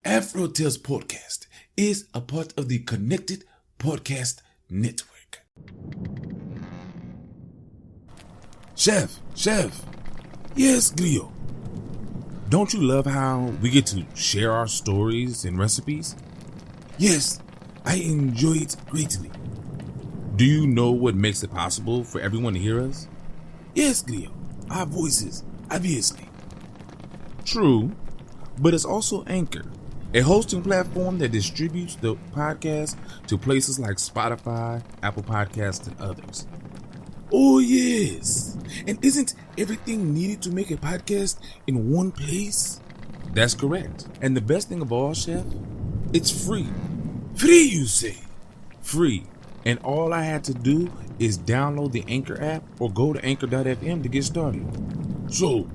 AfroTales Podcast is a part of the Connected Podcast Network. Chef. Yes, Glio. Don't you love how we get to share our stories and recipes? Yes, I enjoy it greatly. Do you know what makes it possible for everyone to hear us? Yes, Glio. Our voices, obviously. True, but it's also Anchor, a hosting platform that distributes the podcast to places like Spotify, Apple Podcasts, and others. Oh, yes. And isn't everything needed to make a podcast in one place? That's correct. And the best thing of all, Chef, it's free. Free, you say? Free. And all I had to do is download the Anchor app or go to anchor.fm to get started. So,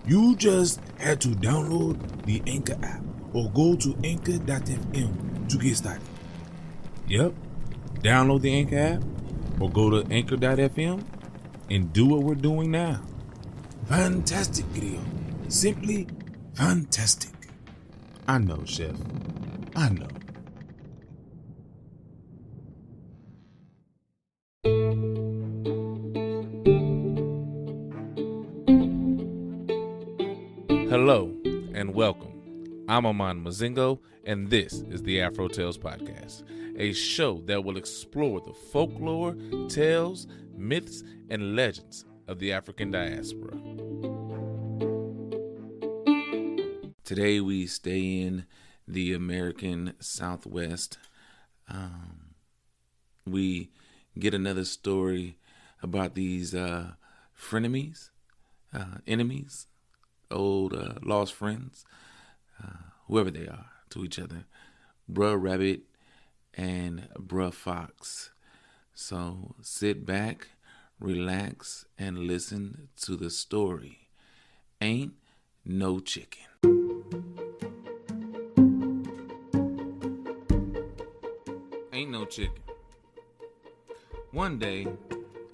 you just had to download the Anchor app or go to anchor.fm to get started. Yep, download the Anchor app or go to anchor.fm and do what we're doing now. Fantastic, Grio. Simply fantastic. I know, Chef. I know. Hello and welcome. I'm Aman Mazingo, and this is the AfroTales Podcast, a show that will explore the folklore, tales, myths, and legends of the African diaspora. Today we stay in the American Southwest. We get another story about these frenemies, enemies, old lost friends, whoever they are to each other, Brer Rabbit and Brer Fox. So sit back, relax, and listen to the story. Aint No Chicken. Ain't no chicken. One day,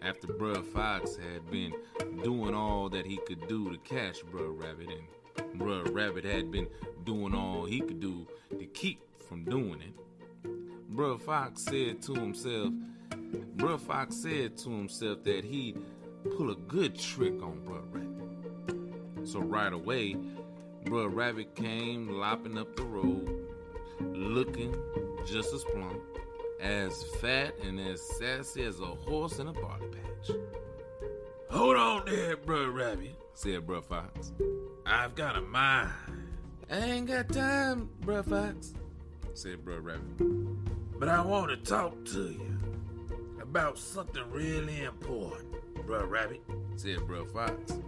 after Brer Fox had been doing all that he could do to catch Brer Rabbit, and Brer Rabbit had been doing all he could do to keep from doing it, Brer Fox said to himself that he'd pull a good trick on Brer Rabbit. So right away, Brer Rabbit came lopping up the road, looking just as plump, as fat and as sassy as a horse in a barley patch. "Hold on there, Brer Rabbit," said Brer Fox. "I've got a mind." "I ain't got time, Brer Fox," said Brer Rabbit. "But I want to talk to you about something really important, Brer Rabbit," said Brer Fox.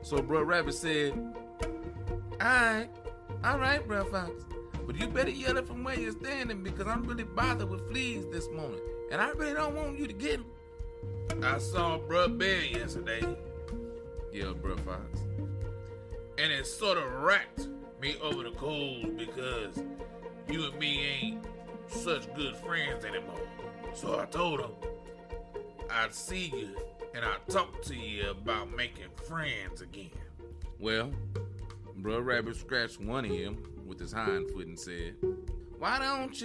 So Brer Rabbit said, all right, Brer Fox. But you better yell it from where you're standing, because I'm really bothered with fleas this morning, and I really don't want you to get them. "I saw Brer Bear yesterday," yelled Brer Fox, "and it sort of racked me over the coals because you and me ain't such good friends anymore. So I told him I'd see you and I'd talk to you about making friends again." Well, Brer Rabbit scratched one ear with his hind foot and said, Why don't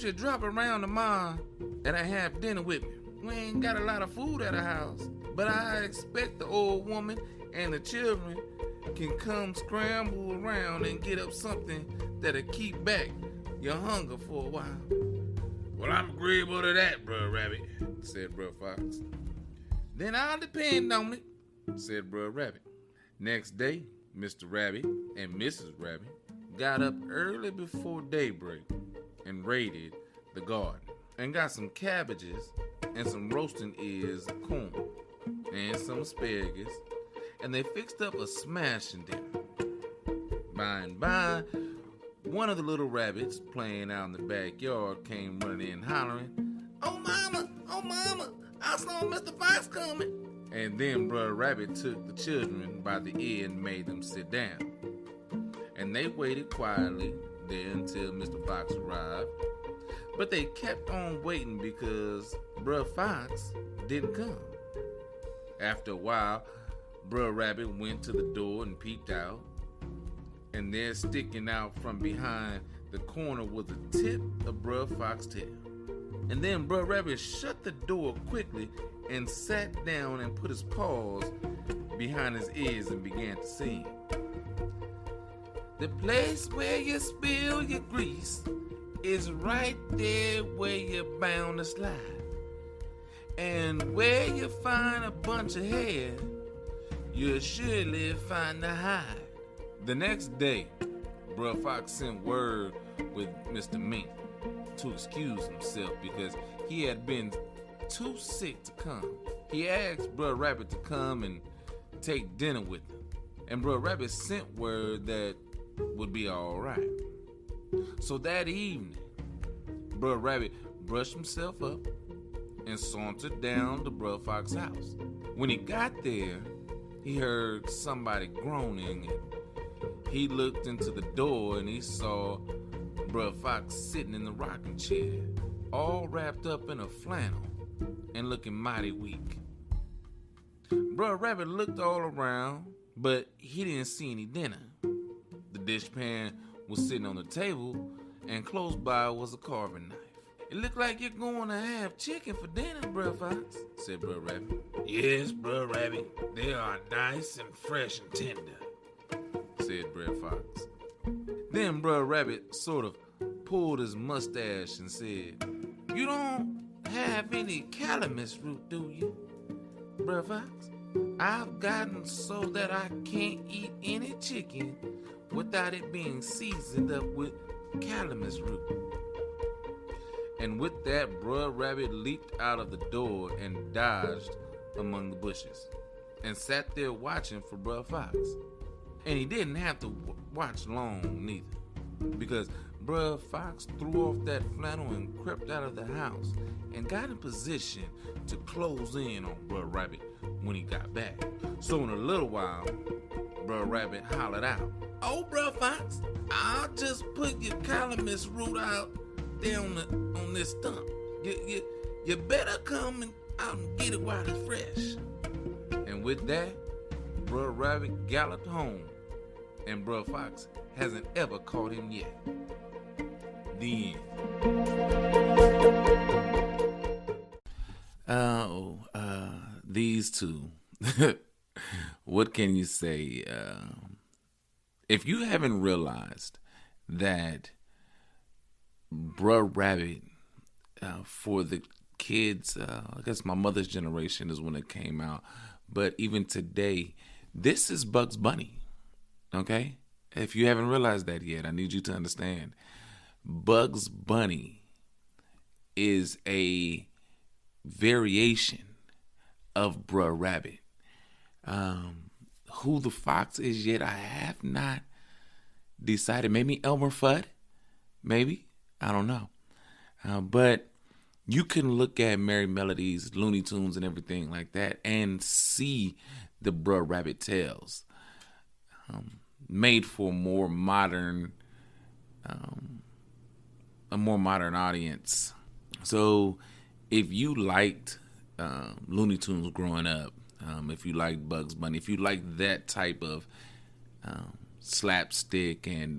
you drop around tomorrow and have dinner with me? We ain't got a lot of food at the house, but I expect the old woman and the children can come scramble around and get up something that'll keep back your hunger for a while." "Well, I'm agreeable to that, Brer Rabbit," said Brer Fox. "Then I'll depend on it," said Brer Rabbit. Next day, Mr. Rabbit and Mrs. Rabbit got up early before daybreak and raided the garden and got some cabbages and some roasting ears of corn and some asparagus, and they fixed up a smashing dinner. By and by, one of the little rabbits playing out in the backyard came running in hollering, oh mama, I saw Mr. Fox coming." And then Brer Rabbit took the children by the ear and made them sit down. And they waited quietly there until Mr. Fox arrived. But they kept on waiting because Brer Fox didn't come. After a while, Brer Rabbit went to the door and peeped out. and there sticking out from behind the corner was the tip of Brer Fox's tail. And then Brer Rabbit shut the door quickly and sat down and put his paws behind his ears and began to sing. The place where you spill your grease is right there where you're bound to slide. And where you find a bunch of hair, you'll surely find the hide. The next day, Brer Fox sent word with Mr. Mink to excuse himself because he had been too sick to come. He asked Brer Rabbit to come and take dinner with him, and Brer Rabbit sent word that would be all right. So that evening, Brer Rabbit brushed himself up and sauntered down to Brer Fox's house. When he got there, he heard somebody groaning, and he looked into the door and he saw Brer Fox sitting in the rocking chair, all wrapped up in a flannel and looking mighty weak. Brer Rabbit looked all around, but he didn't see any dinner. The dishpan was sitting on the table, and close by was a carving knife. It looked like you're going to have chicken for dinner, Brer Fox, said Brer Rabbit. Yes, Brer Rabbit, they are nice and fresh and tender, said Brer Fox. Then Brer Rabbit sort of pulled his mustache and said, You don't have any calamus root, do you, Brer Fox? I've gotten so that I can't eat any chicken without it being seasoned up with calamus root. And with that, Brer Rabbit leaped out of the door and dodged among the bushes and sat there watching for Brer Fox. And he didn't have to watch long neither, because Brer Fox threw off that flannel and crept out of the house and got in position to close in on Brer Rabbit when he got back. So in a little while, Brer Rabbit hollered out, Oh, Brer Fox, I'll just put your calamus root out there on this stump. You better come out and get it while it's fresh. And with that, Brer Rabbit galloped home, and Brer Fox hasn't ever caught him yet. The end. These two. What can you say? If you haven't realized that Brer Rabbit, for the kids, I guess my mother's generation is when it came out, but even today, this is Bugs Bunny, okay? If you haven't realized that yet, I need you to understand. Bugs Bunny is a variation of Brer Rabbit. Who the fox is yet, I have not decided. Maybe Elmer Fudd? Maybe? I don't know. But you can look at Merry Melodies, Looney Tunes, and everything like that and see the Brer Rabbit tales. Made for a more modern audience. So if you liked Looney Tunes growing up, if you liked Bugs Bunny, if you like that type of slapstick and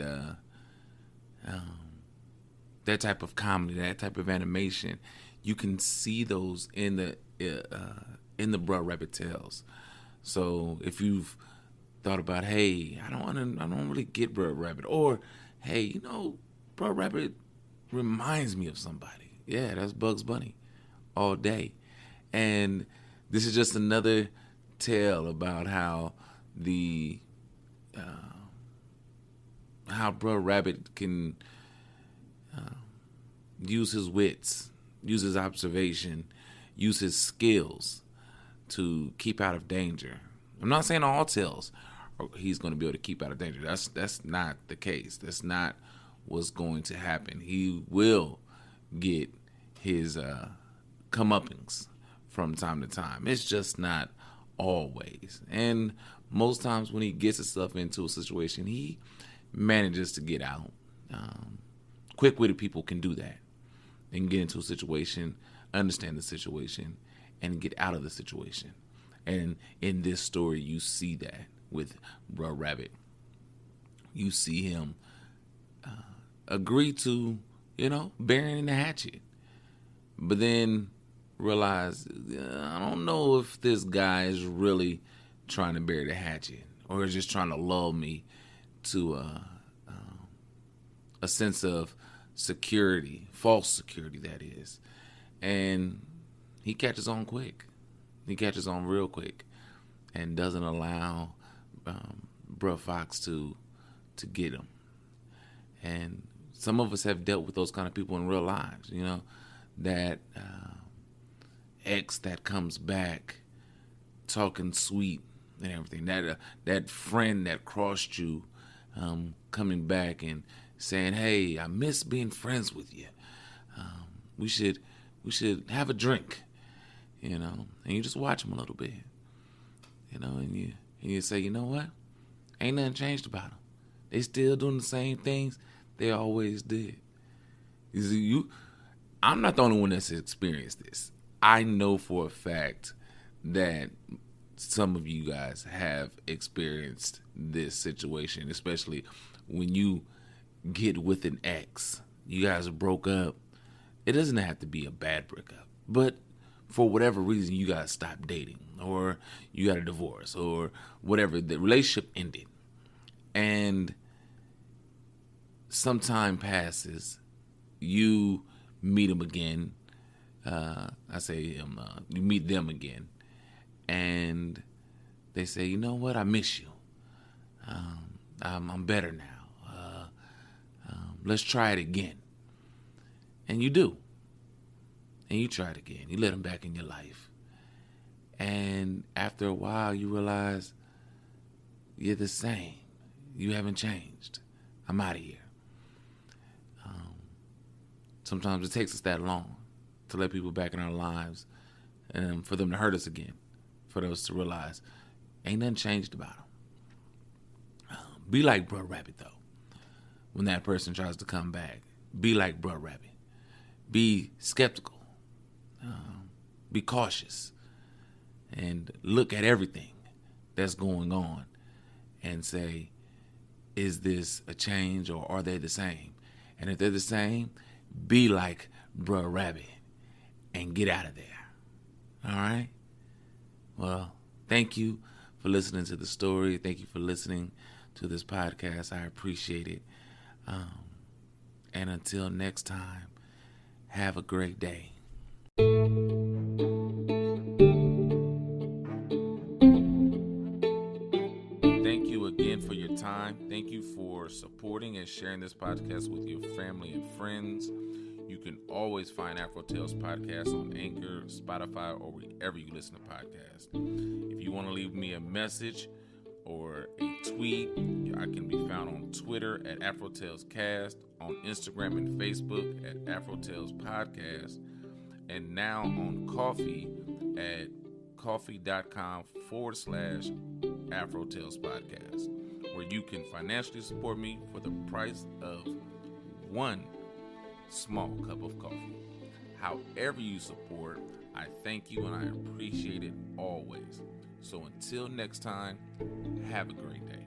that type of comedy, that type of animation, you can see those in the Brer Rabbit tales. So if you've thought about, hey, I don't really get Brer Rabbit, or hey, Brer Rabbit reminds me of somebody. Yeah, that's Bugs Bunny all day. And this is just another tale about how how Brer Rabbit can use his wits, use his observation, use his skills to keep out of danger. I'm not saying all tales he's going to be able to keep out of danger. That's not the case. That's not what's going to happen. He will get his comeuppance from time to time. It's just not always. And most times when he gets himself into a situation, he manages to get out. Quick-witted people can do that. They can get into a situation, understand the situation, and get out of the situation. And in this story, you see that with Brer Rabbit. you see him agree to, burying the hatchet. But then realize, I don't know if this guy is really trying to bury the hatchet or is just trying to lull me to a sense of security, false security, that is. And he catches on quick. He catches on real quick and doesn't allow Bruh Fox to get him. And some of us have dealt with those kind of people in real lives, that ex that comes back talking sweet and everything. That friend that crossed you coming back and saying, "Hey, I miss being friends with you. We should have a drink," and you just watch them a little bit, and you say, "You know what? Ain't nothing changed about them. They still doing the same things they always did." I'm not the only one that's experienced this. I know for a fact that some of you guys have experienced this situation, especially when you get with an ex. You guys broke up. It doesn't have to be a bad breakup, but for whatever reason, you guys stopped dating, or you got a divorce, or whatever. The relationship ended, and some time passes. You meet them again. You meet them again, and they say, "You know what? I miss you. I'm better now. Let's try it again." And you do. And you try it again. You let them back in your life. And after a while, you realize you're the same. You haven't changed. I'm out of here. Sometimes it takes us that long to let people back in our lives and for them to hurt us again, for us to realize ain't nothing changed about them. Be like Brer Rabbit, though. When that person tries to come back, be like Brer Rabbit. Be skeptical. Be cautious. And look at everything that's going on and say, is this a change or are they the same? And if they're the same, be like Brer Rabbit and get out of there. All right? Well, thank you for listening to the story. Thank you for listening to this podcast. I appreciate it. And until next time, have a great day. Thank you again for your time. Thank you for supporting and sharing this podcast with your family and friends. You can always find AfroTales Podcast on Anchor, Spotify, or wherever you listen to podcasts. If you want to leave me a message or a tweet, I can be found on Twitter at AfroTalesCast, on Instagram and Facebook at AfroTalesPodcast, and now on Coffee at coffee.com/AfroTalesPodcast, where you can financially support me for the price of one small cup of coffee. However you support, I thank you and I appreciate it always. So until next time, have a great day.